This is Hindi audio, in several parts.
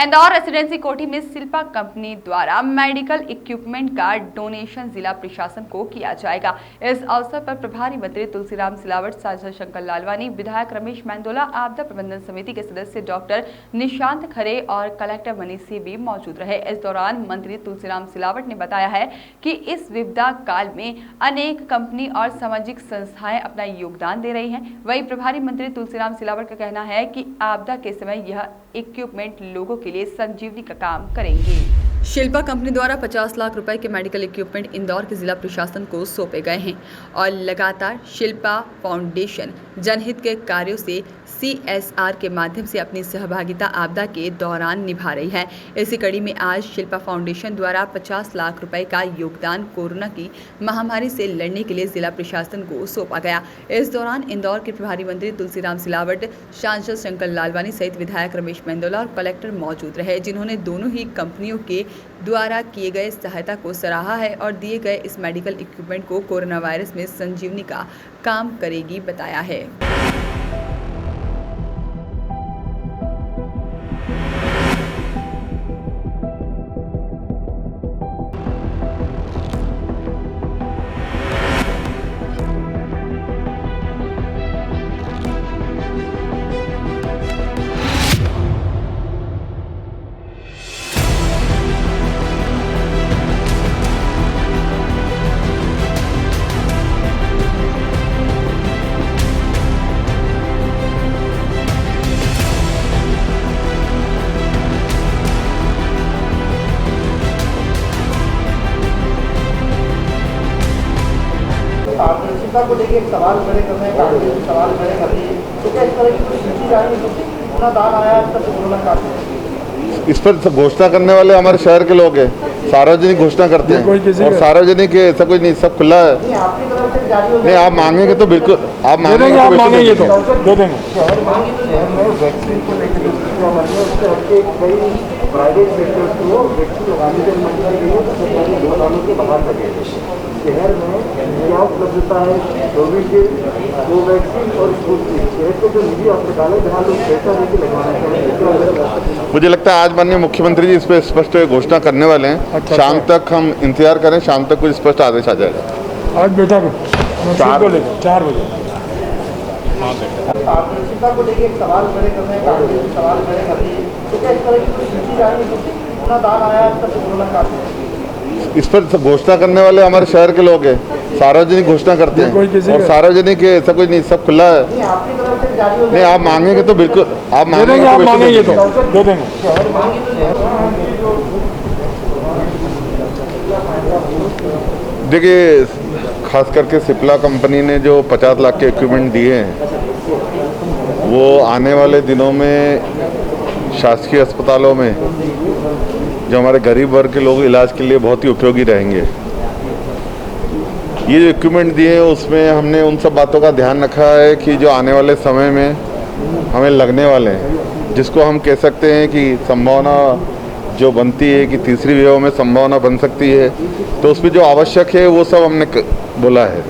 इंदौर रेसिडेंसी कोठी में शिल्पा कंपनी द्वारा मेडिकल इक्विपमेंट का डोनेशन जिला प्रशासन को किया जाएगा। इस अवसर पर प्रभारी मंत्री तुलसीराम सिलावट, सांसद शंकर लालवानी, विधायक रमेश मेंदोला, आपदा प्रबंधन समिति के सदस्य डॉक्टर निशांत खरे और कलेक्टर मनीष सिंह भी मौजूद रहे। इस दौरान मंत्री तुलसीराम सिलावट ने बताया है कि इस विपदा काल में अनेक कंपनी और सामाजिक संस्थाएं अपना योगदान दे रही हैं। वहीं प्रभारी मंत्री तुलसीराम सिलावट का कहना है कि आपदा के समय यह इक्विपमेंट लोगों के लिए संजीवनी का काम करेंगे। शिल्पा कंपनी द्वारा 50 लाख रुपए के मेडिकल इक्विपमेंट इंदौर के जिला प्रशासन को सौंपे गए हैं और लगातार शिल्पा फाउंडेशन जनहित के कार्यों से CSR के माध्यम से अपनी सहभागिता आपदा के दौरान निभा रही है। इसी कड़ी में आज शिल्पा फाउंडेशन द्वारा 50 लाख रुपए का योगदान कोरोना की महामारी से लड़ने के लिए जिला प्रशासन को सौंपा गया। इस दौरान इंदौर के प्रभारी मंत्री तुलसीराम सिलावट, सांसद शंकर लालवानी सहित विधायक रमेश मेंदोला और कलेक्टर मौजूद रहे, जिन्होंने दोनों ही कंपनियों के द्वारा किए गए सहायता को सराहा है और दिए गए इस मेडिकल इक्विपमेंट को कोरोना वायरस में संजीवनी का काम करेगी बताया है। पारदर्शिता को लेकर एक सवाल खड़े करने का सवाल खड़े कर रही है, तो क्या इस तरह की कोई स्थिति जारी है? कितना दान आया है तब कोरोना काल? इस पर घोषणा करने वाले हमारे शहर के लोग हैं, सार्वजनिक घोषणा करते हैं और सार्वजनिक ऐसा कोई नहीं, सब खुला है। नहीं, आपकी तरफ से जारी हो नहीं, आप मांगेंगे तो बिल्कुल आप मांगेंगे तो दे देंगे। शहर में वैक्सीन को लेकर उसके कई प्राइवेट सेक्टर्स को वैक्सीन लगाने के मंजूरी दी है, तो सरकारी 2 सालों के बाहर लगे। शहर में क्या उपलब्धता है कोविड के 2 वैक्सीन और स्पुतनिक? शहर के जो निजी अस्पताल है जहाँ लोग पैसा लेके लगवाना चाहिए। मुझे लगता है आज माननीय मुख्यमंत्री जी इस पर स्पष्ट घोषणा करने वाले हैं। शाम तक हम इंतजार करें, शाम तक कुछ स्पष्ट आदेश आ जाएगा। आज बेटा 4 बजे पारदर्शिता को लेकर एक सवाल खड़े करने का सवाल खड़े कर रही है, तो क्या इस तरह की कोई स्थिति जारी है? कितना दान आया है तब कोरोना काल? इस पर घोषणा करने वाले हमारे शहर के लोग हैं, सार्वजनिक घोषणा करते हैं और सार्वजनिक ऐसा कोई नहीं, सब खुला है। नहीं, आपकी तरफ से जारी हो नहीं, आप मांगेंगे तो बिल्कुल आप मांगेंगे तो दे देंगे। देखिए, खास करके सिप्ला कंपनी ने जो 50 लाख के इक्विपमेंट दिए हैं वो आने वाले दिनों में शासकीय अस्पतालों में जो हमारे गरीब वर्ग के लोग इलाज के लिए बहुत ही उपयोगी रहेंगे। ये जो इक्विपमेंट दिए हैं उसमें हमने उन सब बातों का ध्यान रखा है कि जो आने वाले समय में हमें लगने वाले हैं, जिसको हम कह सकते हैं कि संभावना जो बनती है कि तीसरी वेव में संभावना बन सकती है, तो उसमें जो आवश्यक है वो सब हमने बोला है।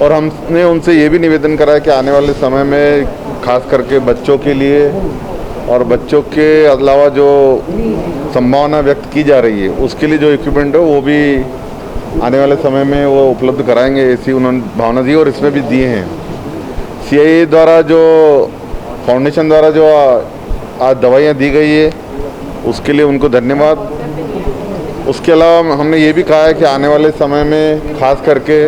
और हमने उनसे ये भी निवेदन करा है कि आने वाले समय में खास करके बच्चों के लिए और बच्चों के अलावा जो संभावना व्यक्त की जा रही है उसके लिए जो इक्विपमेंट है वो भी आने वाले समय में वो उपलब्ध कराएंगे, ऐसी उन्होंने भावना दी और इसमें भी दिए हैं। CIA द्वारा जो फाउंडेशन द्वारा जो आज दवाइयाँ दी गई है उसके लिए उनको धन्यवाद। उसके अलावा हमने ये भी कहा है कि आने वाले समय में खास करके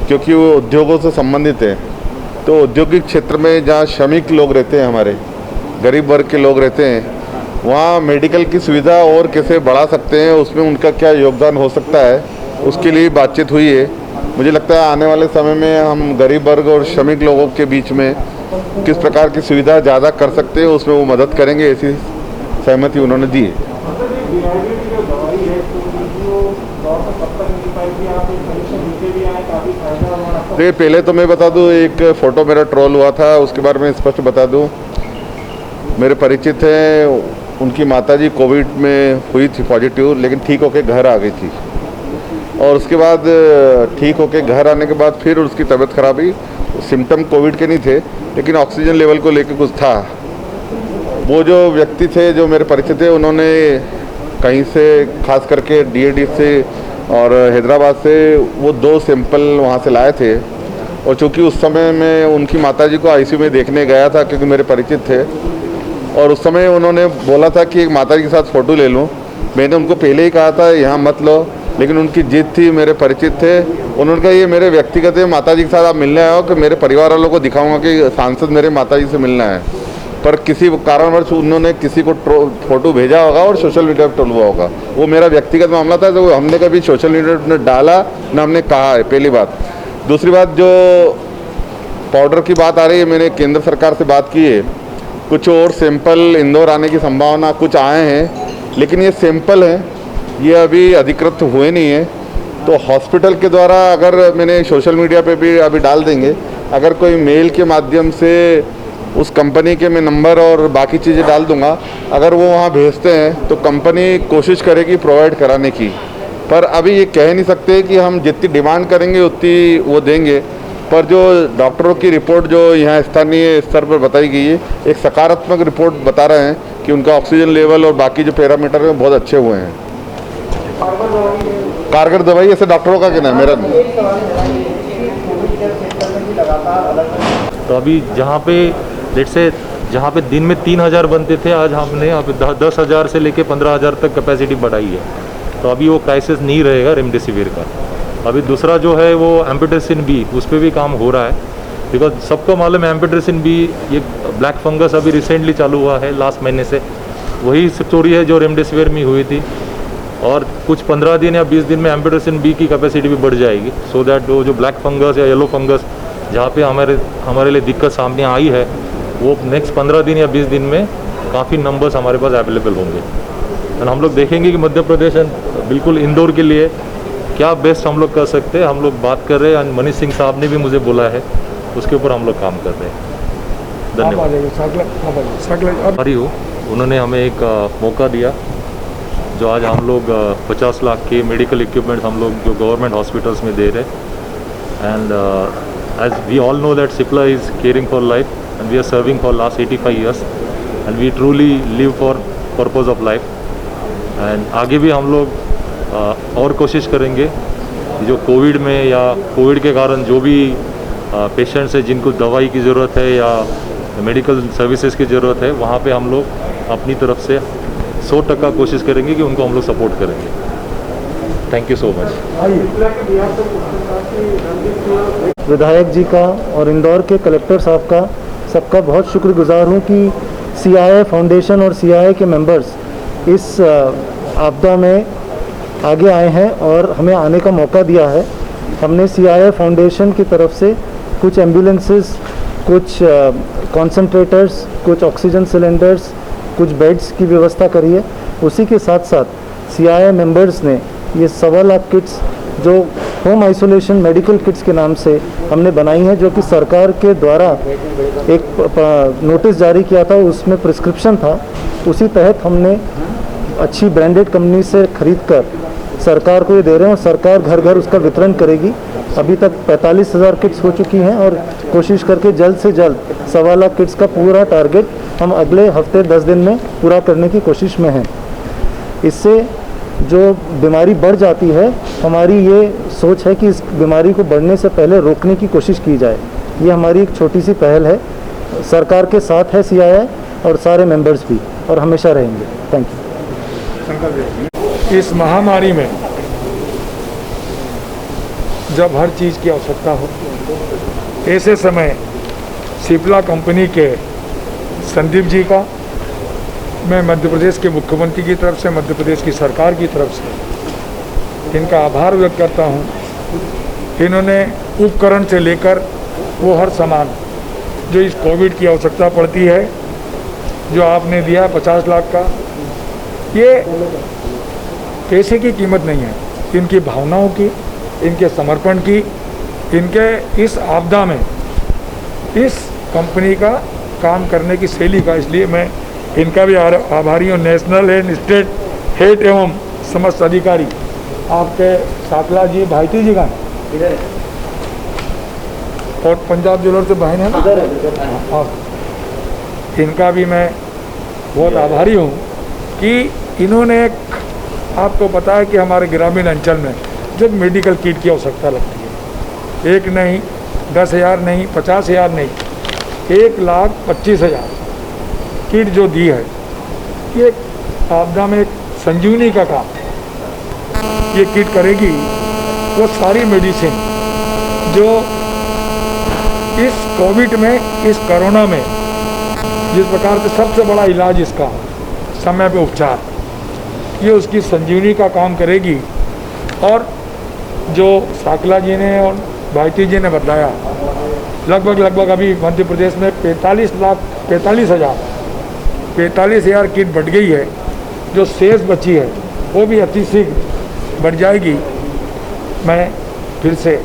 क्योंकि वो उद्योगों से संबंधित है, तो औद्योगिक क्षेत्र में जहाँ श्रमिक लोग रहते हैं, हमारे गरीब वर्ग के लोग रहते हैं, वहाँ मेडिकल की सुविधा और कैसे बढ़ा सकते हैं, उसमें उनका क्या योगदान हो सकता है, उसके लिए बातचीत हुई है। मुझे लगता है आने वाले समय में हम गरीब वर्ग और श्रमिक लोगों के बीच में किस प्रकार की सुविधा ज़्यादा कर सकते हैं उसमें वो मदद करेंगे, ऐसी सहमति उन्होंने दी है। देखिए, पहले तो मैं बता दूं, एक फ़ोटो मेरा ट्रोल हुआ था, उसके बारे में स्पष्ट बता दूं। मेरे परिचित हैं, उनकी माताजी कोविड में हुई थी पॉजिटिव, लेकिन ठीक होके घर आ गई थी और उसके बाद ठीक होके घर आने के बाद फिर उसकी तबीयत खराब हुई सिम्टम कोविड के नहीं थे, लेकिन ऑक्सीजन लेवल को लेकर कुछ था। वो जो व्यक्ति थे जो मेरे परिचित थे, उन्होंने कहीं से खास करके डीएडी से और हैदराबाद से वो 2 सैंपल वहाँ से लाए थे। और चूँकि उस समय मैं उनकी माताजी को आईसीयू में देखने गया था, क्योंकि मेरे परिचित थे, और उस समय उन्होंने बोला था कि एक माताजी के साथ फ़ोटो ले लूँ। मैंने उनको पहले ही कहा था यहाँ मत लो, लेकिन उनकी जिद थी, मेरे परिचित थे। उन्होंने कहा ये मेरे व्यक्तिगत है, माताजी के साथ आप मिलने आए हो, कि मेरे परिवार वालों को दिखाऊंगा कि सांसद मेरे माताजी से मिलना है। पर किसी कारणवश उन्होंने किसी को फ़ोटो भेजा होगा और सोशल मीडिया पर टोलवा होगा। वो मेरा व्यक्तिगत मामला था, तो हमने कभी सोशल मीडिया पर डाला ना हमने कहा है, पहली बात। दूसरी बात, जो पाउडर की बात आ रही है, मैंने केंद्र सरकार से बात की है। कुछ और सैंपल इंदौर आने की संभावना कुछ आए हैं, लेकिन ये सैंपल हैं, ये अभी अधिकृत हुए नहीं है। तो हॉस्पिटल के द्वारा, अगर मैंने सोशल मीडिया पे भी अभी डाल देंगे, अगर कोई मेल के माध्यम से उस कंपनी के मैं नंबर और बाकी चीज़ें डाल दूंगा, अगर वो वहाँ भेजते हैं तो कंपनी कोशिश करेगी प्रोवाइड कराने की। पर अभी ये कह नहीं सकते कि हम जितनी डिमांड करेंगे उतनी वो देंगे। पर जो डॉक्टरों की रिपोर्ट जो यहाँ स्थानीय स्तर पर बताई गई है, एक सकारात्मक रिपोर्ट बता रहे हैं कि उनका ऑक्सीजन लेवल और बाकी जो पैरामीटर हैं बहुत अच्छे हुए हैं। कारगर दवाई ऐसे डॉक्टरों का कहना है, मेरा नहीं। तो अभी जहाँ पे जहाँ पे दिन में 3000 बनते थे, आज हमने यहाँ पे 10,000 से लेके 15,000 तक कैपेसिटी बढ़ाई है। तो अभी वो क्राइसिस नहीं रहेगा रेमडेसिविर का। अभी दूसरा जो है वो एम्पिट्रिसिन बी, उस पर भी काम हो रहा है, बिकॉज सबको मालूम है एम्पिट्रिसिन बी ये ब्लैक फंगस अभी रिसेंटली चालू हुआ है लास्ट महीने से। वही स्टोरी है जो रेमडेसिविर में हुई थी, और कुछ 15 दिन या 20 दिन में एम्पिट्रिसिन बी की कैपेसिटी भी बढ़ जाएगी, सो दैट वो जो ब्लैक फंगस या येलो फंगस जहाँ पे हमारे लिए दिक्कत सामने आई है, वो नेक्स्ट 15 दिन या 20 दिन में काफ़ी नंबर्स हमारे पास अवेलेबल होंगे। एंड हम लोग देखेंगे कि मध्य प्रदेश बिल्कुल इंदौर के लिए क्या बेस्ट हम लोग कर सकते हैं, हम लोग बात कर रहे हैं। एंड मनीष सिंह साहब ने भी मुझे बोला है, उसके ऊपर हम लोग काम कर रहे हैं। धन्यवाद। हरी हो, उन्होंने हमें एक मौका दिया, जो आज हम लोग 50 लाख के मेडिकल इक्विपमेंट हम लोग जो गवर्नमेंट हॉस्पिटल्स में दे रहे हैं। And as we all know that Cipla is caring for life and we are serving for last 85 years and we truly live for purpose of life. And आगे भी हम लोग और कोशिश करेंगे, जो कोविड में या कोविड के कारण जो भी पेशेंट्स हैं जिनको दवाई की ज़रूरत है या मेडिकल सर्विसेज की ज़रूरत है, वहाँ पे हम लोग अपनी तरफ से 100% कोशिश करेंगे कि उनको हम लोग सपोर्ट करेंगे। Thank you so much. विधायक जी का और इंदौर के कलेक्टर साहब का सबका बहुत शुक्रगुजार हूँ कि CII फाउंडेशन और CII के मेंबर्स इस आपदा में आगे आए हैं और हमें आने का मौका दिया है। हमने CII फाउंडेशन की तरफ से कुछ एम्बुलेंसेस, कुछ कॉन्सनट्रेटर्स, कुछ ऑक्सीजन सिलेंडर्स, कुछ बेड्स की व्यवस्था करी है। उसी के साथ साथ CII मेंबर्स ने ये 1.25 लाख किट्स जो होम आइसोलेशन मेडिकल किट्स के नाम से हमने बनाई हैं, जो कि सरकार के द्वारा एक नोटिस जारी किया था, उसमें प्रिस्क्रिप्शन था, उसी तहत हमने अच्छी ब्रांडेड कंपनी से खरीद कर सरकार को ये दे रहे हैं और सरकार घर घर उसका वितरण करेगी। अभी तक 45,000 किट्स हो चुकी हैं और कोशिश करके जल्द से जल्द 1.25 लाख किट्स का पूरा टारगेट हम अगले हफ्ते 10 दिन में पूरा करने की कोशिश में हैं। इससे जो बीमारी बढ़ जाती है, हमारी ये सोच है कि इस बीमारी को बढ़ने से पहले रोकने की कोशिश की जाए। ये हमारी एक छोटी सी पहल है। सरकार के साथ है CII और सारे मेंबर्स भी, और हमेशा रहेंगे। Thank you. इस महामारी में जब हर चीज़ की आवश्यकता हो, ऐसे समय सिप्ला कंपनी के संदीप जी का मैं मध्य प्रदेश के मुख्यमंत्री की तरफ से, मध्य प्रदेश की सरकार की तरफ से इनका आभार व्यक्त करता हूँ। इन्होंने उपकरण से लेकर वो हर सामान जो इस कोविड की आवश्यकता पड़ती है, जो आपने दिया 50 लाख का, ये पैसे की कीमत नहीं है, इनकी भावनाओं की, इनके समर्पण की, इनके इस आपदा में इस कंपनी का काम करने की शैली का। इसलिए मैं इनका भी आभारी हूँ। नेशनल एंड स्टेट हेड एवं समस्त अधिकारी आपके साकला जी, भाईती जी का और पंजाब ज्वेलर से बहन है ना, हाँ, इनका भी मैं बहुत आभारी हूँ कि इन्होंने आपको पता है कि हमारे ग्रामीण अंचल में जब मेडिकल किट की आवश्यकता लगती है, एक नहीं, 10,000 नहीं, 50,000 नहीं, 1,25,000 किट जो दी है, ये आपदा में एक संजीवनी का काम ये किट करेगी। वो सारी मेडिसिन जो इस कोविड में, इस कोरोना में जिस प्रकार से सबसे बड़ा इलाज इसका समय पे उपचार, ये उसकी संजीवनी का काम करेगी। और जो साकला जी ने और भाईटी जी ने बताया, लगभग अभी मध्य प्रदेश में 45,000 किट बढ़ गई है। जो शेष बची है वो भी अति शीघ्र बढ़ जाएगी। मैं फिर से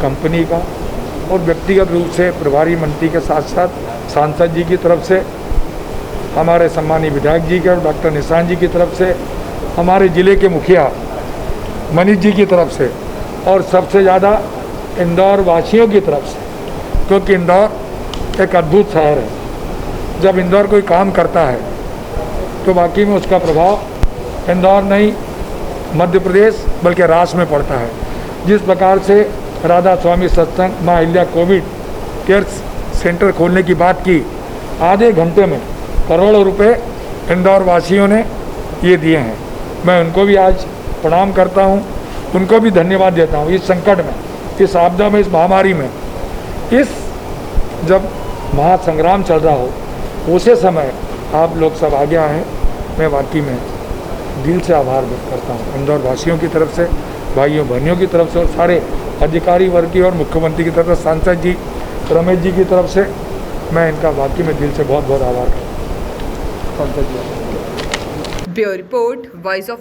कंपनी का और व्यक्तिगत रूप से प्रभारी मंत्री के साथ साथ सांसद जी की तरफ से, हमारे सम्मानीय विधायक जी के और डॉक्टर निशान जी की तरफ से, हमारे ज़िले के मुखिया मनीष जी की तरफ से, और सबसे ज़्यादा इंदौर वासियों की तरफ से, क्योंकि इंदौर एक अद्भुत शहर है। जब इंदौर कोई काम करता है तो बाकी में उसका प्रभाव इंदौर नहीं, मध्य प्रदेश बल्कि राष्ट्र में पड़ता है। जिस प्रकार से राधा स्वामी सत्संग माँ अहिल्या कोविड केयर सेंटर खोलने की बात की, आधे घंटे में करोड़ों रुपए इंदौर वासियों ने ये दिए हैं। मैं उनको भी आज प्रणाम करता हूँ, उनको भी धन्यवाद देता हूँ। इस संकट में, इस आपदा में, इस महामारी में, इस जब महासंग्राम चल रहा हो उसे समय आप लोग सब आगे आए हैं। मैं वाकई में दिल से आभार व्यक्त करता हूँ इंदौर वासियों की तरफ से, भाइयों बहनियों की तरफ से, और सारे अधिकारी वर्ग की और मुख्यमंत्री की तरफ से, सांसद जी रमेश जी की तरफ से मैं इनका वाकई में दिल से बहुत बहुत आभार करता हूँ। सांसद जी। Bureau report, voice of